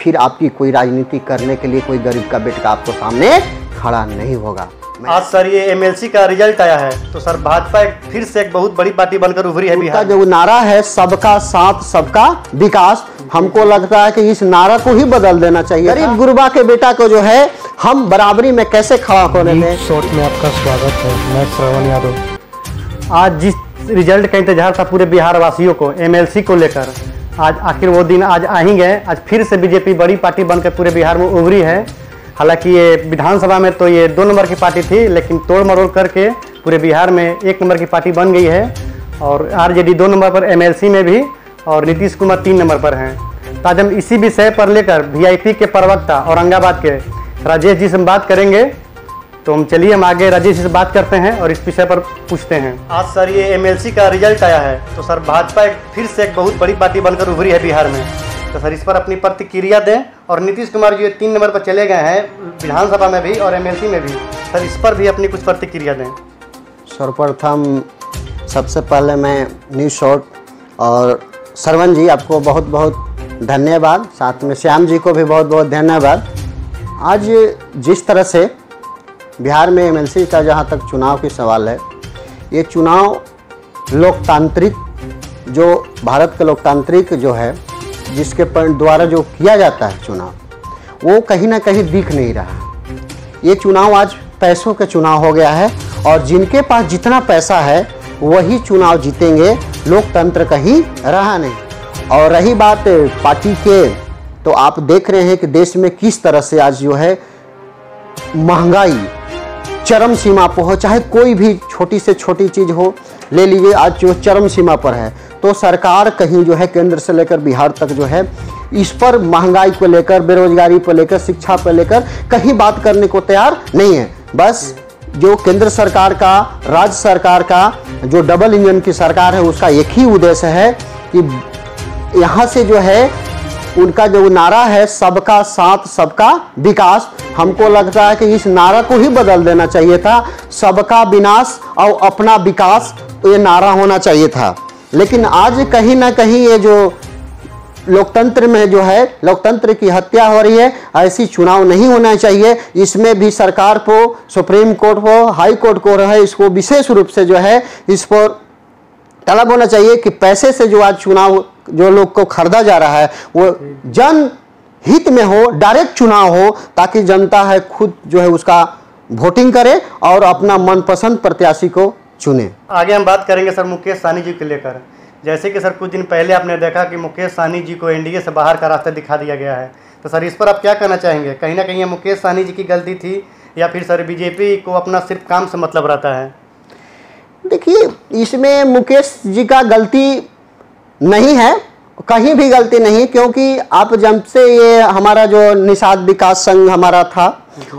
फिर आपकी कोई राजनीति करने के लिए कोई गरीब का बेटा आपको सामने खड़ा नहीं होगा। आज सर ये एमएलसी का रिजल्ट आया है तो सर भाजपा फिर से एक बहुत बड़ी पार्टी बनकर उभरी है बिहार। जो नारा है सबका साथ सबका विकास, हमको लगता है कि इस नारा को ही बदल देना चाहिए। गरीब गुरबा के बेटा को जो है हम बराबरी में कैसे खड़ा होने दें। शॉर्ट में आपका स्वागत है, मैं श्रवण यादव। आज जिस रिजल्ट का इंतजार था पूरे बिहार वासियों को एमएलसी को लेकर, आज आखिर वो दिन आज आ ही गए। आज फिर से बीजेपी बड़ी पार्टी बनकर पूरे बिहार में उभरी है। हालांकि ये विधानसभा में तो ये 2 नंबर की पार्टी थी, लेकिन तोड़ मरोड़ करके पूरे बिहार में 1 नंबर की पार्टी बन गई है। और आरजेडी 2 नंबर पर, एमएलसी में भी, और नीतीश कुमार 3 नंबर पर हैं। तो आज हम इसी विषय पर लेकर वीआईपी के प्रवक्ता औरंगाबाद के राजेश जी से बात करेंगे। तो हम चलिए हम आगे राजेश जी से बात करते हैं और इस विषय पर पूछते हैं। आज सर ये एमएलसी का रिजल्ट आया है तो सर भाजपा फिर से एक बहुत बड़ी पार्टी बनकर उभरी है बिहार में। तो सर इस पर अपनी प्रतिक्रिया दें। और नीतीश कुमार जो 3 नंबर पर चले गए हैं विधानसभा में भी और एमएलसी में भी, सर इस पर भी अपनी कुछ प्रतिक्रिया दें। सर्वप्रथम सबसे पहले मैं न्यूज़ शॉर्ट और श्रवण जी आपको बहुत बहुत धन्यवाद, साथ में श्याम जी को भी बहुत बहुत धन्यवाद। आज जिस तरह से बिहार में एमएलसी का जहाँ तक चुनाव की सवाल है, ये चुनाव लोकतांत्रिक, जो भारत का लोकतांत्रिक जो है जिसके द्वारा जो किया जाता है चुनाव, वो कहीं ना कहीं दिख नहीं रहा। ये चुनाव आज पैसों के चुनाव हो गया है और जिनके पास जितना पैसा है वही चुनाव जीतेंगे, लोकतंत्र कहीं रहा नहीं। और रही बात पार्टी के, तो आप देख रहे हैं कि देश में किस तरह से आज जो है महंगाई चरम सीमा पर हो, चाहे कोई भी छोटी से छोटी चीज़ हो ले लीजिए, आज जो चरम सीमा पर है। तो सरकार कहीं जो है केंद्र से लेकर बिहार तक जो है इस पर महंगाई को लेकर, बेरोजगारी को लेकर, शिक्षा पर लेकर कहीं बात करने को तैयार नहीं है। बस जो केंद्र सरकार का, राज्य सरकार का जो डबल इंजन की सरकार है, उसका एक ही उद्देश्य है कि यहाँ से जो है उनका जो नारा है सबका साथ सबका विकास, हमको लगता है कि इस नारा को ही बदल देना चाहिए था। सबका विनाश और अपना विकास, ये नारा होना चाहिए था। लेकिन आज कहीं ना कहीं ये जो लोकतंत्र में जो है लोकतंत्र की हत्या हो रही है, ऐसी चुनाव नहीं होना चाहिए। इसमें भी सरकार को, सुप्रीम कोर्ट को, हाई कोर्ट को रहे, इसको विशेष रूप से जो है इस पर तलब होना चाहिए कि पैसे से जो आज चुनाव जो लोग को खरीदा जा रहा है वो जन हित में हो, डायरेक्ट चुनाव हो, ताकि जनता है खुद जो है उसका वोटिंग करे और अपना मनपसंद प्रत्याशी को चुने। आगे हम बात करेंगे सर मुकेश सहनी जी को लेकर। जैसे कि सर कुछ दिन पहले आपने देखा कि मुकेश सहनी जी को एनडीए से बाहर का रास्ता दिखा दिया गया है। तो सर इस पर आप क्या कहना चाहेंगे? कहीं ना कहीं ये मुकेश सहनी जी की गलती थी या फिर सर बीजेपी को अपना सिर्फ काम से मतलब रहता है? देखिए, इसमें मुकेश जी का गलती नहीं है, कहीं भी गलती नहीं, क्योंकि आप जब से ये हमारा जो निषाद विकास संघ हमारा था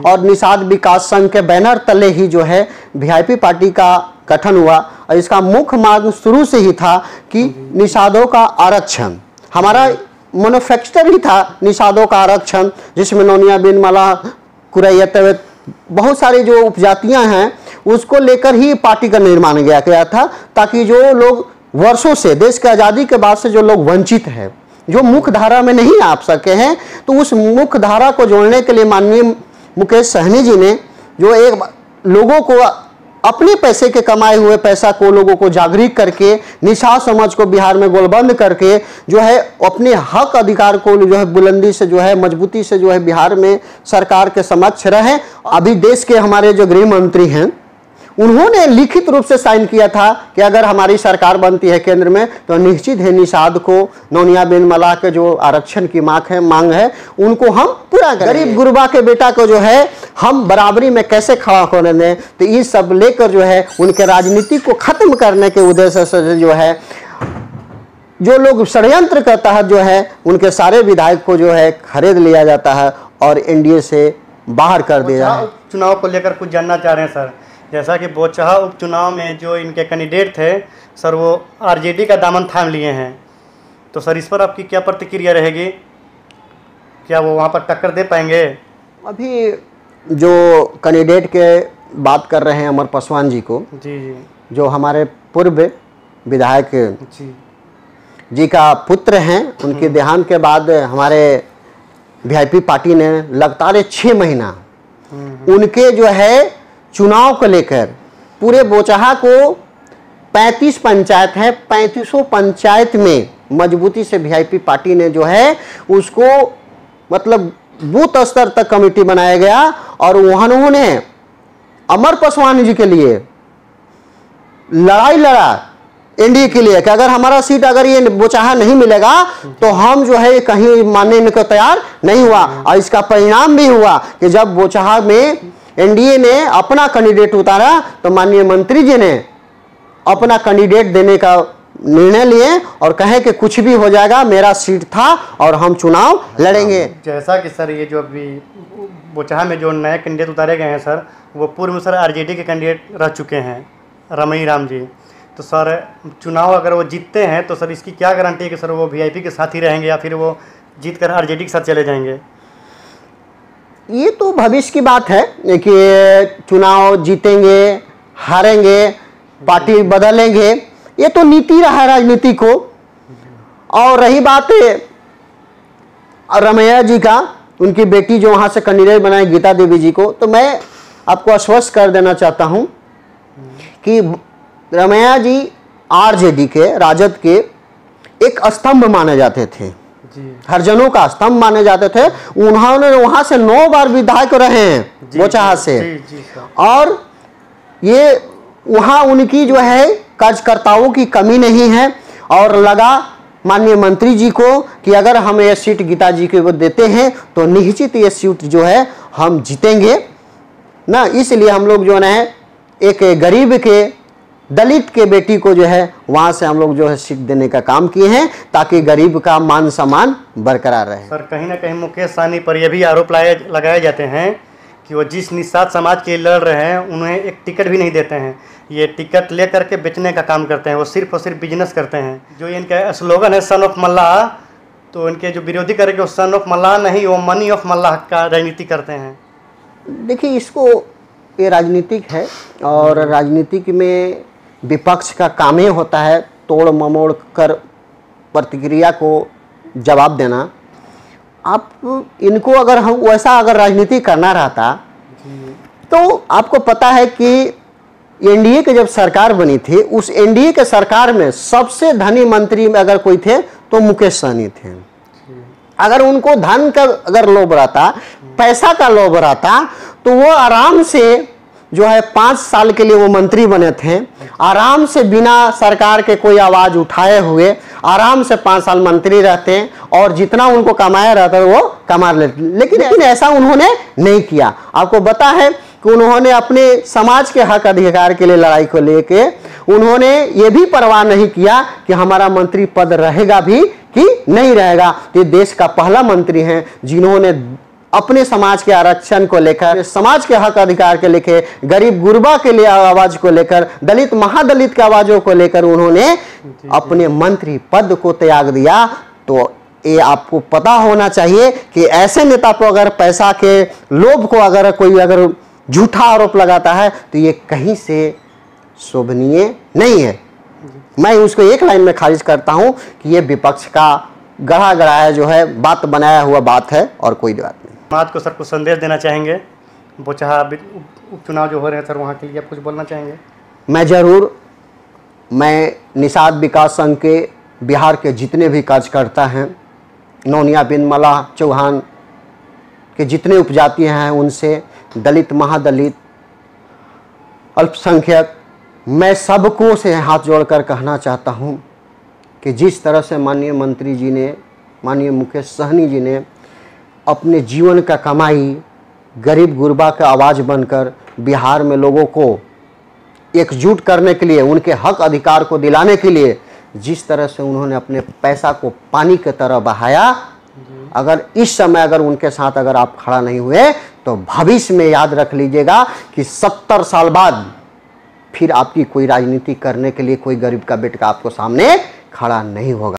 और निषाद विकास संघ के बैनर तले ही जो है वीआईपी पार्टी का गठन हुआ और इसका मुख्य मार्ग शुरू से ही था कि निषादों का आरक्षण, हमारा मैन्युफैक्चर ही था निषादों का आरक्षण, जिसमें नोनिया बिन मला कुरैयत बहुत सारी जो उपजातियां हैं उसको लेकर ही पार्टी का निर्माण गया था, ताकि जो लोग वर्षों से देश की आज़ादी के बाद से जो लोग वंचित हैं, जो मुख्य धारा में नहीं आ सके हैं, तो उस मुख्य धारा को जोड़ने के लिए माननीय मुकेश सहनी जी ने जो एक लोगों को अपने पैसे के कमाए हुए पैसा को लोगों को जागरूक करके, निषाद समाज को बिहार में गोलबंद करके जो है अपने हक अधिकार को जो है बुलंदी से जो है मजबूती से जो है बिहार में सरकार के समक्ष रहे। अभी देश के हमारे जो गृह मंत्री हैं उन्होंने लिखित रूप से साइन किया था कि अगर हमारी सरकार बनती है केंद्र में तो निश्चित है निषाद को, नोनिया बिन मला के जो आरक्षण की मांग है उनको हम पूरा करेंगे। गरीब गुरबा के बेटा को जो है हम बराबरी में कैसे खड़ा होने दें, तो ये सब लेकर जो है उनके राजनीति को खत्म करने के उद्देश्य से जो है जो लोग षड्यंत्र के तहत जो है उनके सारे विधायक को जो है खरीद लिया जाता है और एनडीए से बाहर कर दिया है। चुनाव को लेकर कुछ जानना चाह रहे हैं सर, जैसा कि बोचहा उपचुनाव में जो इनके कैंडिडेट थे सर वो आरजेडी का दामन थाम लिए हैं, तो सर इस पर आपकी क्या प्रतिक्रिया रहेगी? क्या वो वहाँ पर टक्कर दे पाएंगे? अभी जो कैंडिडेट के बात कर रहे हैं अमर पासवान जी को, जी, जो हमारे पूर्व विधायक जी का पुत्र हैं, उनके देहांत के बाद हमारे वीआईपी पार्टी ने लगातार 6 महीना उनके जो है चुनाव को लेकर पूरे बोचहा को 35 पंचायत है, 3500 पंचायत में मजबूती से वीआईपी पार्टी ने जो है उसको मतलब बूथ स्तर तक कमेटी बनाया गया और उन्होंने अमर पासवान जी के लिए लड़ाई लड़ा एनडीए के लिए कि अगर हमारा सीट अगर ये बोचहा नहीं मिलेगा तो हम जो है कहीं मानने को तैयार नहीं हुआ। और इसका परिणाम भी हुआ कि जब बोचहा में एनडीए ने अपना कैंडिडेट उतारा तो माननीय मंत्री जी ने अपना कैंडिडेट देने का निर्णय लिए और कहे कि कुछ भी हो जाएगा, मेरा सीट था और हम चुनाव लड़ेंगे। जैसा कि सर ये जो अभी बोचहा में जो नए कैंडिडेट उतारे गए हैं सर, वो पूर्व में सर आरजेडी के कैंडिडेट रह चुके हैं, रमई राम जी। तो सर चुनाव अगर वो जीतते हैं तो सर इसकी क्या गारंटी है कि सर वो वीआईपी के साथ ही रहेंगे या फिर वो जीत कर आरजेडी के साथ चले जाएंगे? ये तो भविष्य की बात है कि चुनाव जीतेंगे, हारेंगे, पार्टी बदलेंगे, ये तो नीति रहा है राजनीति को। और रही बात रमैया जी का, उनकी बेटी जो वहाँ से कैंडिडेट बनाए गीता देवी जी को, तो मैं आपको आश्वस्त कर देना चाहता हूँ कि रमैया जी आरजेडी के, राजद के एक स्तंभ माने जाते थे, हरिजनों का स्तंभ माने जाते थे। उन्होंने वहाँ से 9 बार विधायक रहे हैं बोचहा से। और ये वहाँ उनकी जो है कार्यकर्ताओं की कमी नहीं है। और लगा माननीय मंत्री जी को कि अगर हम ये सीट गीता जी को देते हैं तो निश्चित ये सीट जो है हम जीतेंगे ना। इसलिए हम लोग जो है एक गरीब के, दलित के बेटी को जो है वहाँ से हम लोग जो है सीट देने का काम किए हैं ताकि गरीब का मान सम्मान बरकरार रहे। सर कहीं ना कहीं मुकेश सहनी पर यह भी आरोप लगाए जाते हैं कि वो जिस निषाद समाज के लड़ रहे हैं उन्हें एक टिकट भी नहीं देते हैं, ये टिकट ले करके बेचने का काम करते हैं, वो सिर्फ और सिर्फ बिजनेस करते हैं। जो इनका स्लोगन है सन ऑफ मल्लाह, तो इनके जो विरोधी करेंगे वो सन ऑफ मल्लाह नहीं, वो मनी ऑफ मल्लाह का राजनीति करते हैं। देखिए इसको, ये राजनीतिक है और राजनीतिक में विपक्ष का काम ही होता है तोड़ ममोड़ कर प्रतिक्रिया को जवाब देना। आप इनको अगर हम वैसा अगर राजनीति करना रहता तो आपको पता है कि एनडीए की जब सरकार बनी थी, उस एनडीए के सरकार में सबसे धनी मंत्री में अगर कोई थे तो मुकेश सहनी थे। अगर उनको धन का अगर लोभ रहता, पैसा का लोभ रहता, तो वो आराम से जो है 5 साल के लिए वो मंत्री बने थे, आराम से बिना सरकार के कोई आवाज उठाए हुए आराम से 5 साल मंत्री रहते और जितना उनको कमाया रहता वो कमा लेते। लेकिन ऐसा उन्होंने नहीं किया। आपको पता है कि उन्होंने अपने समाज के हक अधिकार के लिए लड़ाई को लेके उन्होंने ये भी परवाह नहीं किया कि हमारा मंत्री पद रहेगा भी कि नहीं रहेगा। ये देश का पहला मंत्री हैं जिन्होंने अपने समाज के आरक्षण को लेकर, समाज के हक अधिकार के लेकर, गरीब गुरबा के लिए आवाज को लेकर, दलित महादलित के आवाजों को लेकर उन्होंने अपने मंत्री पद को त्याग दिया। तो ये आपको पता होना चाहिए कि ऐसे नेता को अगर पैसा के लोभ को अगर कोई अगर झूठा आरोप लगाता है तो ये कहीं से शोभनीय नहीं है। मैं उसको एक लाइन में खारिज करता हूं कि ये विपक्ष का गढ़ा गढ़ाया जो है बात बनाया हुआ बात है और कोई बात नहीं। समाज को सर कुछ संदेश देना चाहेंगे? बोचहा उपचुनाव जो हो रहे हैं सर, वहाँ के लिए आप कुछ बोलना चाहेंगे? मैं ज़रूर, मैं निषाद विकास संघ के बिहार के जितने भी कार्यकर्ता हैं, नौनिया बिन मल्लाह चौहान के जितने उपजातियाँ हैं, उनसे दलित महादलित अल्पसंख्यक, मैं सबको से हाथ जोड़कर कहना चाहता हूँ कि जिस तरह से माननीय मंत्री जी ने, माननीय मुकेश सहनी जी ने अपने जीवन का कमाई गरीब गुरबा का आवाज़ बनकर बिहार में लोगों को एकजुट करने के लिए, उनके हक अधिकार को दिलाने के लिए जिस तरह से उन्होंने अपने पैसा को पानी की तरह बहाया, अगर इस समय अगर उनके साथ अगर आप खड़ा नहीं हुए तो भविष्य में याद रख लीजिएगा कि 70 साल बाद फिर आपकी कोई राजनीति करने के लिए कोई गरीब का बेटा आपको सामने खड़ा नहीं होगा।